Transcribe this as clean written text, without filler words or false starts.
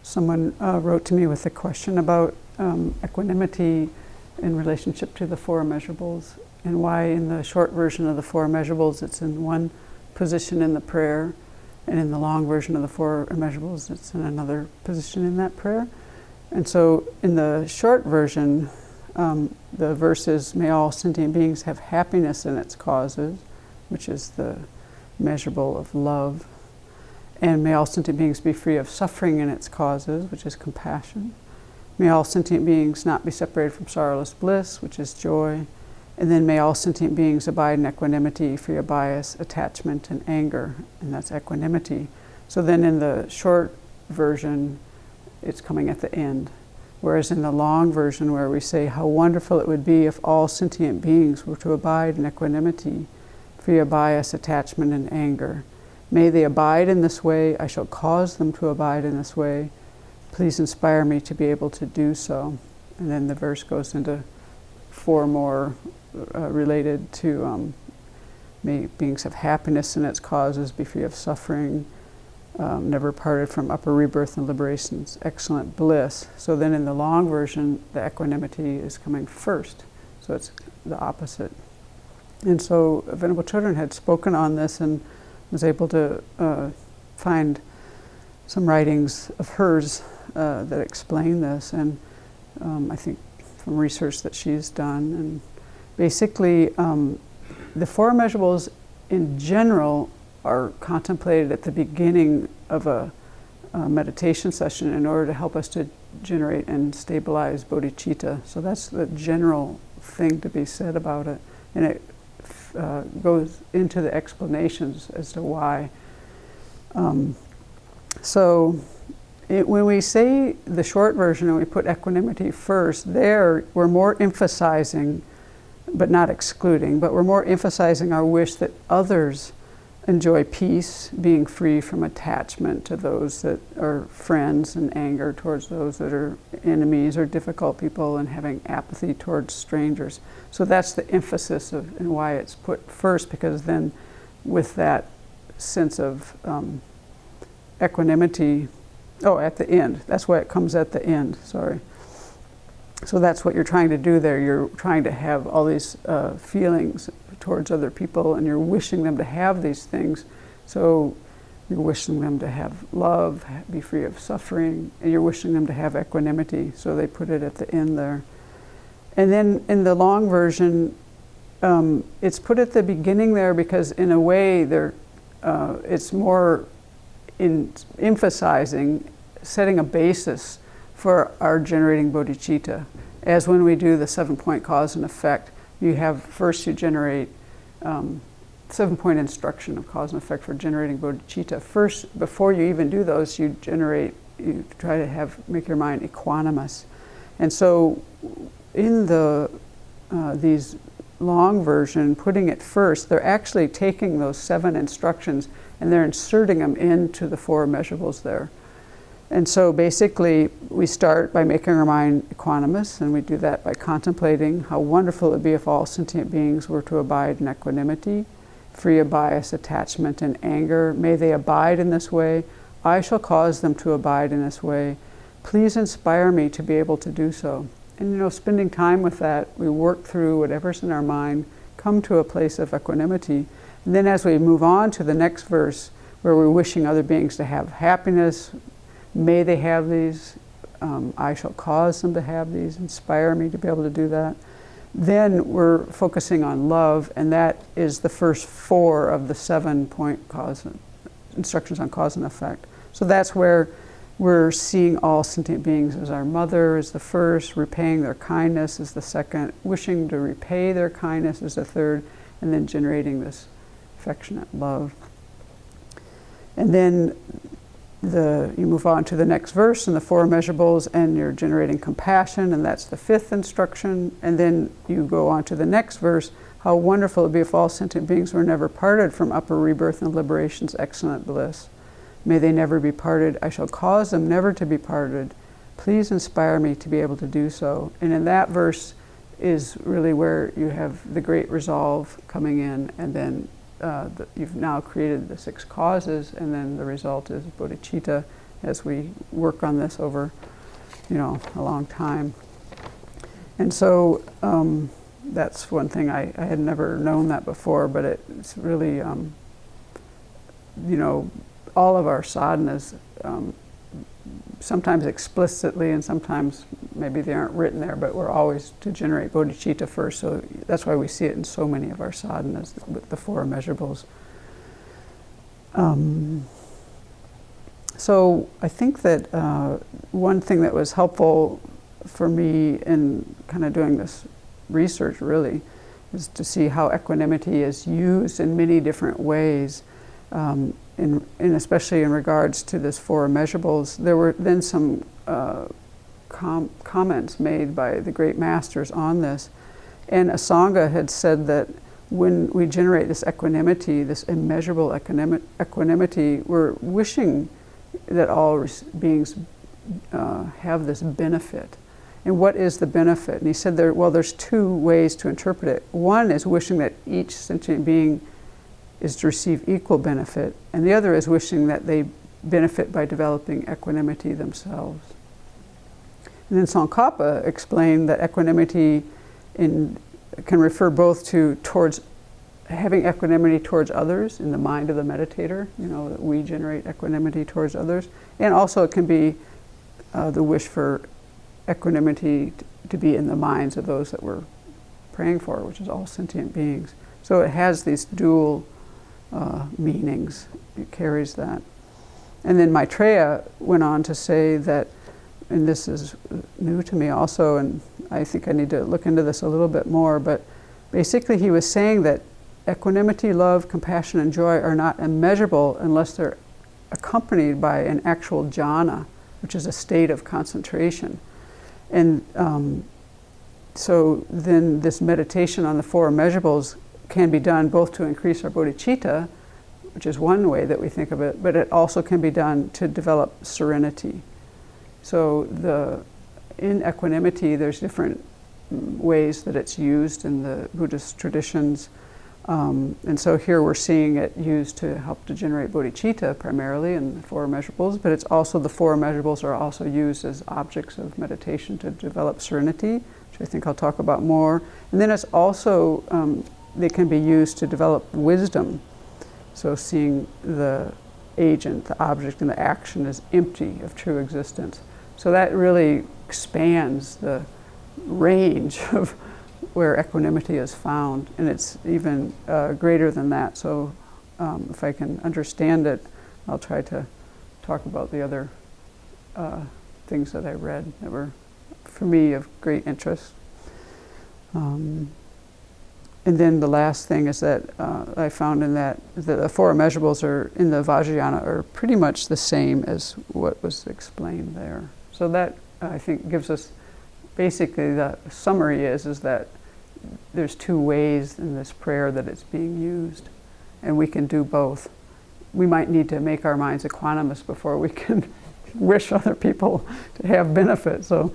someone wrote to me with a question about equanimity in relationship to the four measurables, and why in the short version of the four measurables it's in one position in the prayer, and in the long version of the four measurables it's in another position in that prayer. And so in the short version, the verse is, may all sentient beings have happiness in its causes, which is the measurable of love. And may all sentient beings be free of suffering in its causes, which is compassion. May all sentient beings not be separated from sorrowless bliss, which is joy. And then may all sentient beings abide in equanimity, free of bias, attachment, and anger, and that's equanimity. So then in the short version, it's coming at the end. Whereas in the long version, where we say how wonderful it would be if all sentient beings were to abide in equanimity, free of bias, attachment, and anger. May they abide in this way. I shall cause them to abide in this way. Please inspire me to be able to do so. And then the verse goes into four more related to may beings have happiness in its causes, be free of suffering, never parted from upper rebirth and liberation's excellent bliss. So then in the long version, the equanimity is coming first. So it's the opposite. And so Venerable Children had spoken on this and was able to find some writings of hers that explain this. And I think from research that she's done. And basically, the four measurables in general are contemplated at the beginning of a meditation session in order to help us to generate and stabilize bodhicitta. So that's the general thing to be said about it. And it goes into the explanations as to why. When we say the short version and we put equanimity first, there we're more emphasizing, but not excluding, but we're more emphasizing our wish that others enjoy peace, being free from attachment to those that are friends, and anger towards those that are enemies or difficult people, and having apathy towards strangers. So that's the emphasis of and why it's put first, because then with that sense of equanimity, at the end. That's why it comes at the end, sorry. So that's what you're trying to do there. You're trying to have all these feelings towards other people, and you're wishing them to have these things. So you're wishing them to have love, be free of suffering, and you're wishing them to have equanimity. So they put it at the end there. And then in the long version, it's put at the beginning there because in a way it's more in emphasizing, setting a basis for our generating bodhicitta. As when we do the 7-point cause and effect, first you generate 7-point instruction of cause and effect for generating bodhicitta. First, before you even do those, you try to make your mind equanimous. And so in these long version, putting it first, they're actually taking those 7 instructions and they're inserting them into the 4 measurables there. And so basically, we start by making our mind equanimous, and we do that by contemplating how wonderful it would be if all sentient beings were to abide in equanimity, free of bias, attachment, and anger. May they abide in this way. I shall cause them to abide in this way. Please inspire me to be able to do so. And spending time with that, we work through whatever's in our mind, come to a place of equanimity. And then as we move on to the next verse, where we're wishing other beings to have happiness, may they have these, I shall cause them to have these, inspire me to be able to do that. Then we're focusing on love, and that is the first 4 of the 7-point instructions on cause and effect. So that's where we're seeing all sentient beings as our mother is the first, repaying their kindness is the second, wishing to repay their kindness is the third, and then generating this affectionate love. And then you move on to the next verse in the 4 measurables, and you're generating compassion, and that's the 5th instruction. And then you go on to the next verse, how wonderful it would be if all sentient beings were never parted from upper rebirth and liberation's excellent bliss. May they never be parted. I shall cause them never to be parted. Please inspire me to be able to do so. And in that verse is really where you have the great resolve coming in, and then you've now created the 6 causes, and then the result is bodhicitta, as we work on this over, a long time. And so that's one thing I had never known that before, but it's really, all of our sadhanas, sometimes explicitly and sometimes maybe they aren't written there, but we're always to generate bodhicitta first. So that's why we see it in so many of our sadhanas with the 4 immeasurables. So I think that one thing that was helpful for me in kind of doing this research really is to see how equanimity is used in many different ways. And especially in regards to this 4 immeasurables, there were then some comments made by the great masters on this. And Asanga had said that when we generate this equanimity, this immeasurable equanimity, we're wishing that all beings have this benefit. And what is the benefit? And he said there's 2 ways to interpret it. One is wishing that each sentient being is to receive equal benefit, and the other is wishing that they benefit by developing equanimity themselves. And then Tsongkhapa explained that equanimity can refer both towards having equanimity towards others in the mind of the meditator, that we generate equanimity towards others, and also it can be the wish for equanimity to be in the minds of those that we're praying for, which is all sentient beings. So it has these dual meanings. It carries that. And then Maitreya went on to say that, and this is new to me also, and I think I need to look into this a little bit more, but basically he was saying that equanimity, love, compassion, and joy are not immeasurable unless they're accompanied by an actual jhana, which is a state of concentration. And so then this meditation on the 4 immeasurables can be done both to increase our bodhicitta, which is one way that we think of it, but it also can be done to develop serenity. So in equanimity, there's different ways that it's used in the Buddhist traditions. And so here we're seeing it used to help to generate bodhicitta primarily in the 4 immeasurables, but it's also the 4 immeasurables are also used as objects of meditation to develop serenity, which I think I'll talk about more. And then it's also, they can be used to develop wisdom. So seeing the agent, the object, and the action as empty of true existence. So that really expands the range of where equanimity is found, and it's even greater than that. So if I can understand it, I'll try to talk about the other things that I read that were, for me, of great interest. And then the last thing is that I found in that the 4 immeasurables are in the Vajrayana are pretty much the same as what was explained there. So that I think gives us basically the summary is that there's 2 ways in this prayer that it's being used, and we can do both. We might need to make our minds equanimous before we can wish other people to have benefit. So